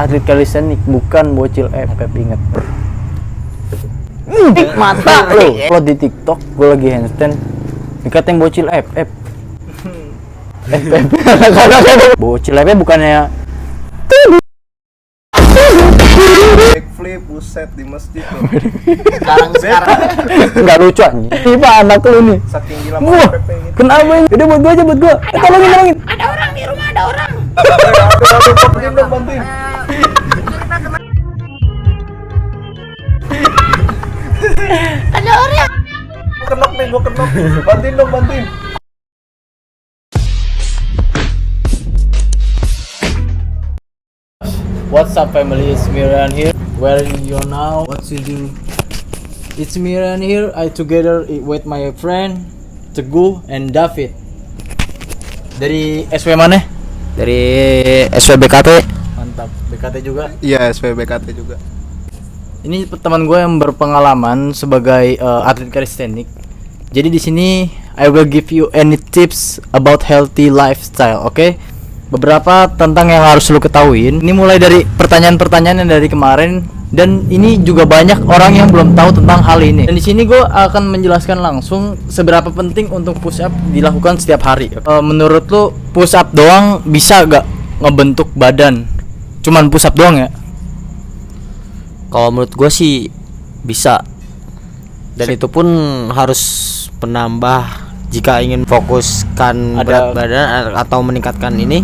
Atlet kalistenik bukan bocil FF, inget. Mata lo. Kalau di TikTok gue lagi handstand dikatain bocil FF. FF. Bocil FF bukannya backflip buset di masjid loh. Sekarang nggak lucu anjing. Tiba anak lu nih. Saking gila Wah, Pepe gitu. kenapa ini? Udah buat gua aja, buat gua. Tolongin. ada orang di rumah, ada orang. Aduh, bantuin dong, bantuin. Ada orang. Kenok nih, gua kenok. Bantuin dong, bantuin. What's up family, it's Miran here. Where are you now? What you do? It's Miran here. I together with my friend Teguh and David. Dari SW mana? Dari SWBKT. Mantap. BKT juga. Iya, SPBKT juga. Ini teman gue yang berpengalaman sebagai atlet kalistenik. Jadi di sini I will give you any tips about healthy lifestyle, oke? Beberapa tentang yang harus lu ketahuin. Ini mulai dari pertanyaan-pertanyaan yang dari kemarin, dan ini juga banyak orang yang belum tahu tentang hal ini. Dan di sini gue akan menjelaskan langsung seberapa penting untuk push up dilakukan setiap hari. Menurut lu push up doang bisa gak ngebentuk badan? Cuman push up doang ya? Kalau menurut gue sih bisa. Dan itu pun harus penambah jika ingin fokuskan berat badan atau meningkatkan ini,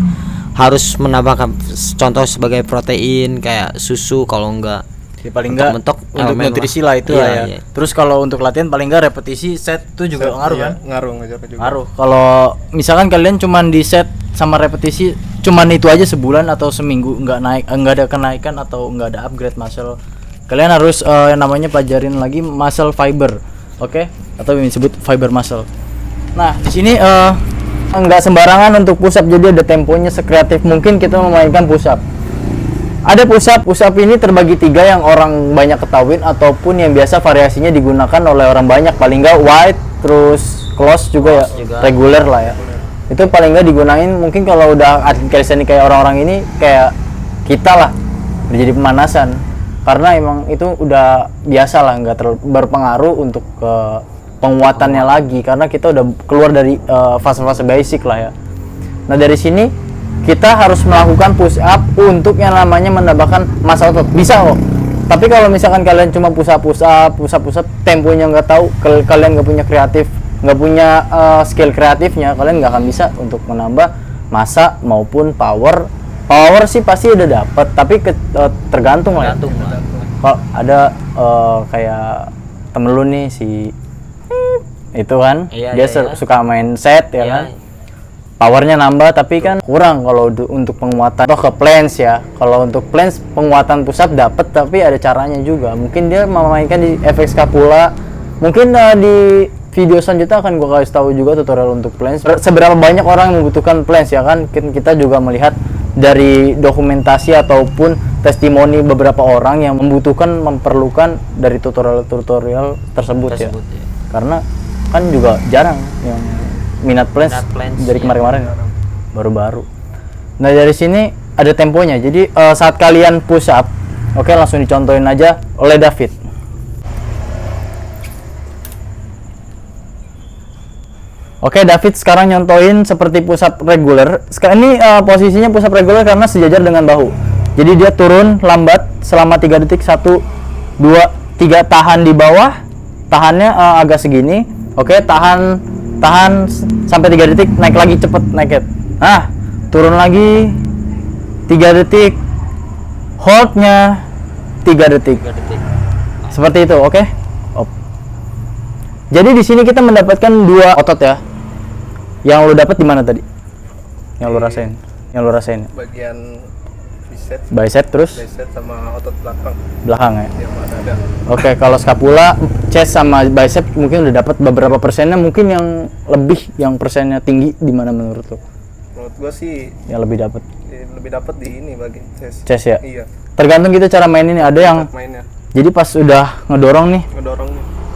harus menambahkan contoh sebagai protein kayak susu, kalau enggak Ya, paling enggak untuk nutrisi lah itu lah ya. Iya. Terus kalau untuk latihan paling enggak repetisi set itu juga ngaruh kan? Ngaruh juga. Ngaruh. Kalau misalkan kalian cuman di set sama repetisi cuman itu aja sebulan atau seminggu enggak ada kenaikan atau enggak ada upgrade muscle, kalian harus yang namanya pelajarin lagi muscle fiber. Oke? Atau yang disebut fiber muscle. Nah, di sini enggak sembarangan untuk push up, jadi ada temponya sekreatif mungkin kita memainkan push up. Ada push up ini terbagi 3 yang orang banyak ketahuin ataupun yang biasa variasinya digunakan oleh orang banyak. Paling enggak wide, terus close juga ya, reguler lah ya. Itu paling enggak digunain mungkin kalau udah atlet kalistenik kayak orang-orang ini, kayak kita lah, udah jadi pemanasan. Karena emang itu udah biasa lah, enggak berpengaruh untuk penguatannya lagi, karena kita udah keluar dari fase-fase basic lah ya. Nah, dari sini kita harus melakukan push up untuk yang namanya menambahkan massa otot. Bisa kok. Tapi kalau misalkan kalian cuma push up, temponya nggak tahu, kalian nggak punya kreatif, nggak punya skill kreatifnya, kalian nggak akan bisa untuk menambah massa maupun power. Power sih pasti udah dapat, tapi tergantung lah. Kalau ada kayak temen lu nih si itu kan, dia suka main set ya kan. Powernya nambah tapi kan kurang kalau untuk penguatan. Atau ke planks ya. Kalau untuk planks penguatan push up dapat, tapi ada caranya juga. Mungkin dia memainkan di efek scapula. Mungkin di video selanjutnya akan gue kasih tahu juga tutorial untuk planks. Seberapa banyak orang yang membutuhkan planks ya kan? Kita juga melihat dari dokumentasi ataupun testimoni beberapa orang yang memerlukan dari tutorial tersebut ya. Karena kan juga jarang yang minat planks dari kemarin-kemarin baru-baru. Nah, dari sini ada temponya. Jadi saat kalian push up, oke, langsung dicontohin aja oleh David. Oke, David sekarang nyontohin seperti push up reguler. Sekarang ini posisinya push up reguler karena sejajar dengan bahu. Jadi dia turun lambat selama 3 detik, 1 2 3, tahan di bawah. Tahannya agak segini. Oke, tahan sampai 3 detik, naik lagi cepet naiknya. Nah, turun lagi 3 detik, holdnya 3 detik. Seperti itu, oke? Jadi di sini kita mendapatkan 2 otot ya. Yang lu dapat di mana tadi? Yang lu rasain? Bagian bicep terus? Bicep sama otot Belakang ya? Iya, ada. Oke, kalau scapula, chest sama bicep mungkin udah dapat beberapa persennya, mungkin yang lebih, yang persennya tinggi di mana menurut lo? Menurut gua sih yang lebih dapat di ini bagian chest ya? Iya. Tergantung kita cara main ini, ada yang mainnya. Jadi pas udah ngedorong nih.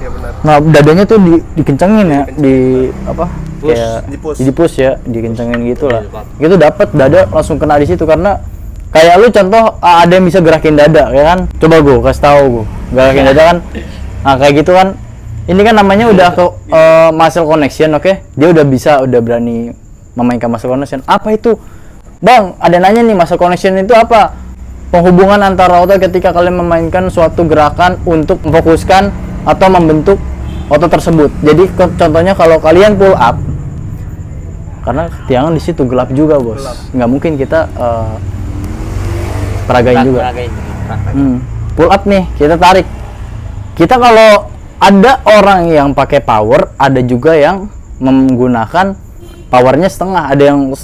Iya benar. Nah, dadanya tuh dikencengin ya, di apa? Kayak di push ya, dikencengin gitu lah. Gitu dapat dada langsung kena di situ, karena Kayak lu contoh ada yang bisa gerakin dada ya kan, coba gue kasih tahu gue gerakin dada kan, nah kayak gitu kan, ini kan namanya udah ke muscle connection, oke? Dia udah berani memainkan muscle connection. Apa itu bang? Ada nanya nih, muscle connection itu apa? Penghubungan antara otot ketika kalian memainkan suatu gerakan untuk memfokuskan atau membentuk otot tersebut. Jadi contohnya kalau kalian pull up, karena tiangan di situ gelap juga bos, nggak mungkin kita peragain juga. Pull up nih, kita tarik. Kita kalau ada orang yang pakai power, ada juga yang menggunakan powernya setengah. Ada yang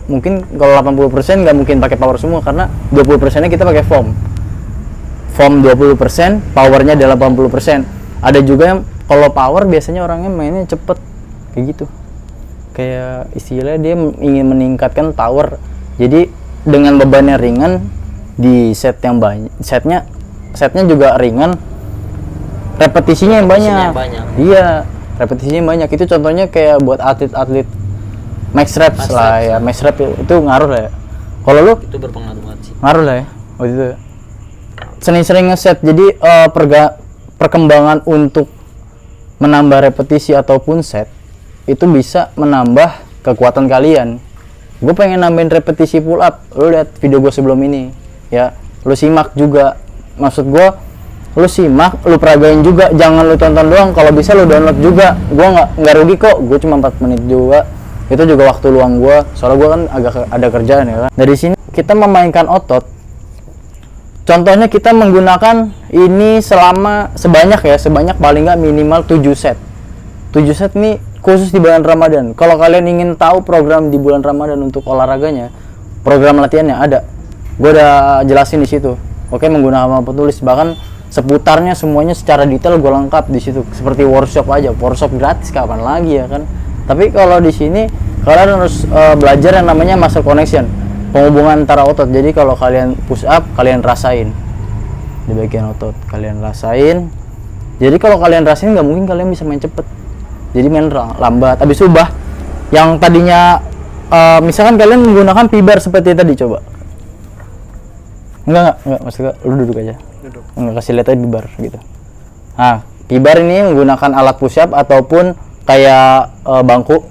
mungkin kalau 80% nggak mungkin pakai power semua, karena 20%-nya kita pakai foam 20%, powernya adalah 80%. Ada juga yang kalau power biasanya orangnya mainnya cepet kayak gitu, kayak istilahnya dia ingin meningkatkan power, jadi dengan bebannya ringan di set yang banyak, setnya juga ringan, repetisinya yang banyak. Iya, repetisinya banyak. Itu contohnya kayak buat atlet-atlet max reps lah ya. Max reps itu ngaruh lah ya. Kalau lu itu berpengaruh banget sih. Ngaruh lah ya. Oh itu. Sering-sering ngeset. Jadi perkembangan untuk menambah repetisi ataupun set itu bisa menambah kekuatan kalian. Gue pengen nambahin repetisi pull up. Lu lihat video gue sebelum ini ya. Lu simak juga. Maksud gue, lu simak, lu peragain juga. Jangan lu tonton doang. Kalau bisa lu download juga. Gue nggak rugi kok. Gue cuma 4 menit juga. Itu juga waktu luang gue, soalnya gue kan agak ada kerjaan ya kan. Dari sini kita memainkan otot, contohnya kita menggunakan ini sebanyak paling nggak minimal 7 set. 7 set nih khusus di bulan Ramadan. Kalau kalian ingin tahu program di bulan Ramadan untuk olahraganya, program latihannya ada, gue udah jelasin di situ. Oke, menggunakan papan tulis, bahkan seputarnya semuanya secara detail gue lengkap di situ. Seperti workshop aja, workshop gratis kapan lagi ya kan. Tapi kalau di sini kalian harus belajar yang namanya muscle connection, penghubungan antara otot. Jadi kalau kalian push up, kalian rasain di bagian otot, kalian rasain. Jadi kalau kalian rasain, nggak mungkin kalian bisa main cepet. Jadi main lambat. Habis ubah yang tadinya misalkan kalian menggunakan P-bar seperti tadi, coba. Enggak, maksudnya lu duduk aja. Enggak, kasih lihat aja P-bar gitu. Nah, P-bar ini menggunakan alat push up ataupun kayak bangku,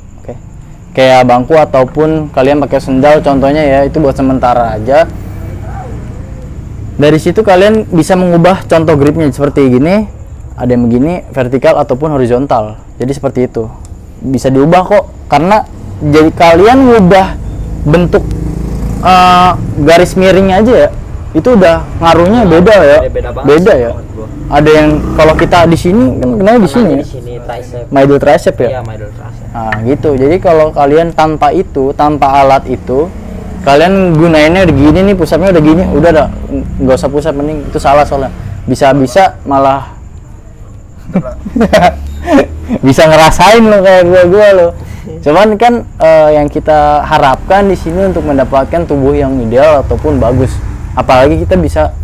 kayak bangku ataupun kalian pakai sendal contohnya ya, itu buat sementara aja. Dari situ kalian bisa mengubah contoh gripnya seperti gini, ada yang begini vertikal ataupun horizontal. Jadi seperti itu bisa diubah kok, karena jadi kalian ngubah bentuk garis miring aja ya, itu udah ngaruhnya beda ya, beda ya. Ada yang kalau kita di sini kan kenanya di sini middle tricep ya. Iya, middle tricep. Nah, gitu. Jadi kalau kalian tanpa alat itu, kalian gunainnya udah gini nih, push up-nya udah gini, udah dah nggak usah push up, mending itu salah soalnya. Bisa malah bisa ngerasain lo kayak gua lo. Cuman kan yang kita harapkan di sini untuk mendapatkan tubuh yang ideal ataupun bagus. Apalagi kita bisa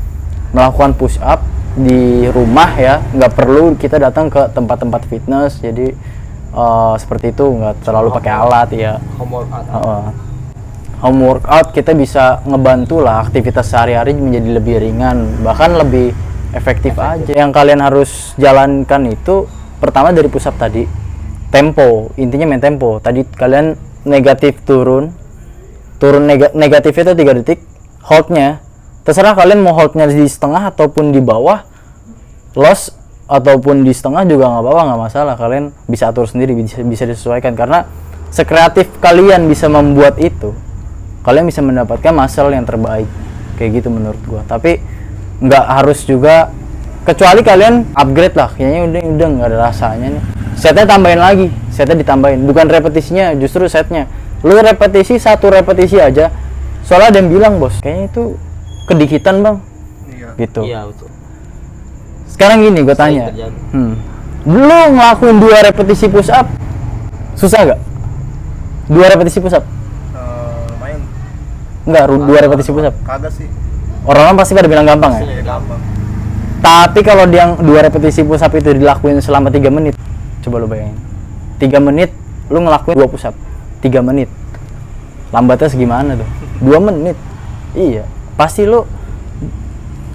melakukan push up di rumah ya, nggak perlu kita datang ke tempat-tempat fitness. Jadi seperti itu, nggak terlalu pakai alat ya. Home workout kita bisa ngebantu lah aktivitas sehari-hari menjadi lebih ringan, bahkan lebih efektif aja. Yang kalian harus jalankan itu pertama dari push up tadi, tempo, intinya main tempo. Tadi kalian negatif turun negatifnya itu 3 detik, holdnya terserah kalian mau holdnya di setengah ataupun di bawah, loss ataupun di setengah juga nggak apa-apa, nggak masalah. Kalian bisa atur sendiri, bisa disesuaikan, karena sekreatif kalian bisa membuat itu, kalian bisa mendapatkan muscle yang terbaik kayak gitu menurut gua. Tapi nggak harus juga, kecuali kalian upgrade lah, kayaknya udah nggak ada rasanya nih, setnya tambahin lagi, setnya ditambahin, bukan repetisinya, justru setnya. Lu repetisi 1 repetisi aja, soalnya ada yang bilang bos kayaknya itu kedikitan bang. Iya. Gitu. Iya, betul. Sekarang gini gue tanya, lu ngelakuin 2 repetisi push up susah gak? 2 repetisi push up? Lumayan. Enggak, 2 repetisi push up? Kagak sih. Orang-orang pasti pada bilang gampang ya? Gampang. Tapi kalau dia 2 repetisi push up itu dilakuin selama 3 menit, coba lu bayangin, 3 menit lu ngelakuin 2 push up 3 menit, lambatnya segimana tuh? 2 menit Iya, pasti lu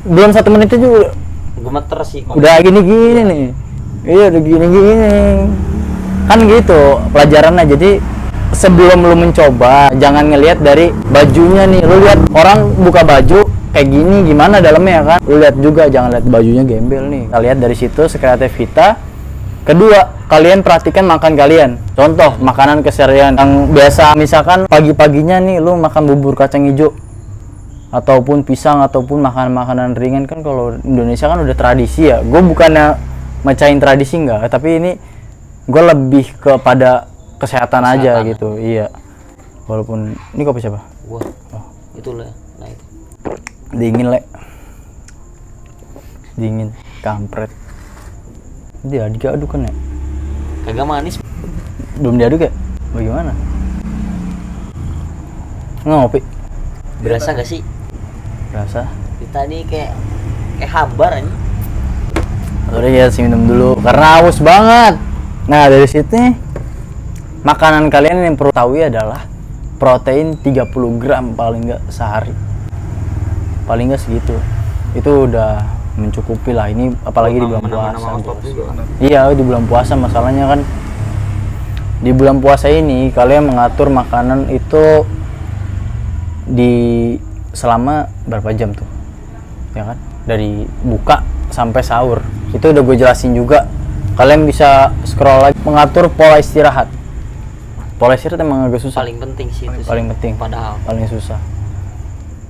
belum 1 menit aja gemeter sih udah gini-gini nih. Iya, udah gini-gini. Kan gitu pelajarannya. Jadi sebelum lu mencoba, jangan ngelihat dari bajunya nih. Lu lihat orang buka baju kayak gini, gimana dalamnya ya kan? Lu lihat juga, jangan lihat bajunya gembel nih. Kita lihat dari situ sekreatif kita. Kedua, kalian perhatikan makan kalian. Contoh, makanan keseharian yang biasa, misalkan pagi-paginya nih lu makan bubur kacang hijau ataupun pisang ataupun makanan-makanan ringan. Kan kalau Indonesia kan udah tradisi ya. Gue bukannya mecahin tradisi enggak, tapi ini gue lebih kepada kesehatan aja gitu. Iya. Walaupun ini kopi siapa? Wah. Itu lah. Nah itu. Dingin, Le. Dingin, kampret. Dia diaduk kan ya? Kagak manis. Belum diaduk ya? Bagaimana? Ngopi. Berasa gak sih? Berasa. Tadi kayak hambar aja. Udah ya, minum dulu karena haus banget. Nah, dari situ makanan kalian yang perlu tahu adalah protein 30 gram paling enggak sehari. Paling enggak segitu. Itu udah mencukupi lah. Ini apalagi di bulan puasa. Iya, di bulan puasa masalahnya kan. Di bulan puasa ini kalian mengatur makanan itu di selama berapa jam tuh? Ya kan? Dari buka sampai sahur. Itu udah gue jelasin juga. Kalian bisa scroll lagi mengatur pola istirahat. Pola istirahat emang agak susah. Paling penting sih itu. Paling penting. Padahal paling susah.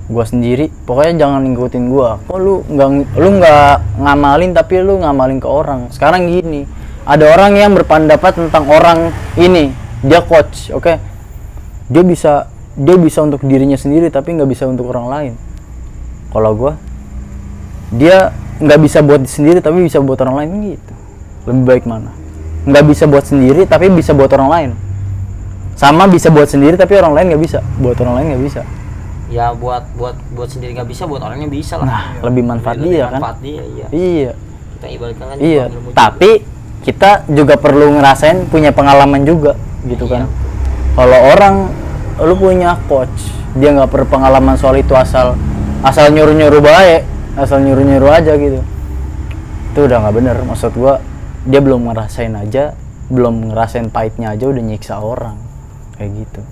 Gua sendiri pokoknya jangan ngikutin gua. Kok lu nggak ngamalin tapi lu ngamalin ke orang. Sekarang gini, ada orang yang berpendapat tentang orang ini, dia coach, oke? Dia bisa untuk dirinya sendiri tapi nggak bisa untuk orang lain. Kalau gua, dia nggak bisa buat sendiri tapi bisa buat orang lain gitu. Lebih baik mana? Nggak bisa buat sendiri tapi bisa buat orang lain. Sama bisa buat sendiri tapi orang lain nggak bisa. Buat orang lain nggak bisa. Ya buat sendiri nggak bisa, buat orangnya bisa lah. Nah, lebih manfaat dia kan? Manfaat dia, iya. Iya. Kita ibaratkan kan Iya. ilmu Tapi kita juga perlu ngerasain punya pengalaman juga gitu kan. Kalau orang lu punya coach, dia nggak berpengalaman soal itu asal nyuruh baik, asal nyuruh aja gitu. Itu udah nggak bener. Maksud gua dia belum ngerasain aja, belum ngerasain pahitnya aja udah nyiksa orang kayak gitu.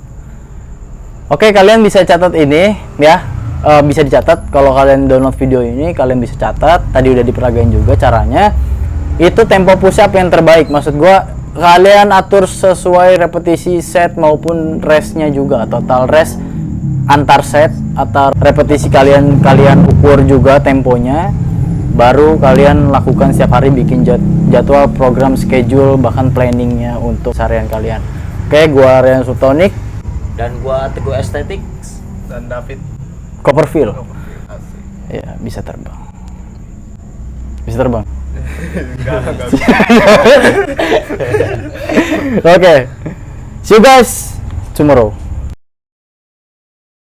Oke, kalian bisa catat ini ya, bisa dicatat. Kalau kalian download video ini kalian bisa catat. Tadi udah diperagain juga caranya. Itu tempo push up yang terbaik. Maksud gua kalian atur sesuai repetisi set maupun restnya juga, total rest antar set atau repetisi kalian ukur juga temponya. Baru kalian lakukan setiap hari, bikin jadwal, program, schedule, bahkan planningnya untuk seharian kalian. Oke, gua Rian Sultonik dan gua Teguh Aesthetics dan David Copperfield. asik. Ya, bisa terbang. Bisa terbang. Enggak. Oke. See you guys tomorrow.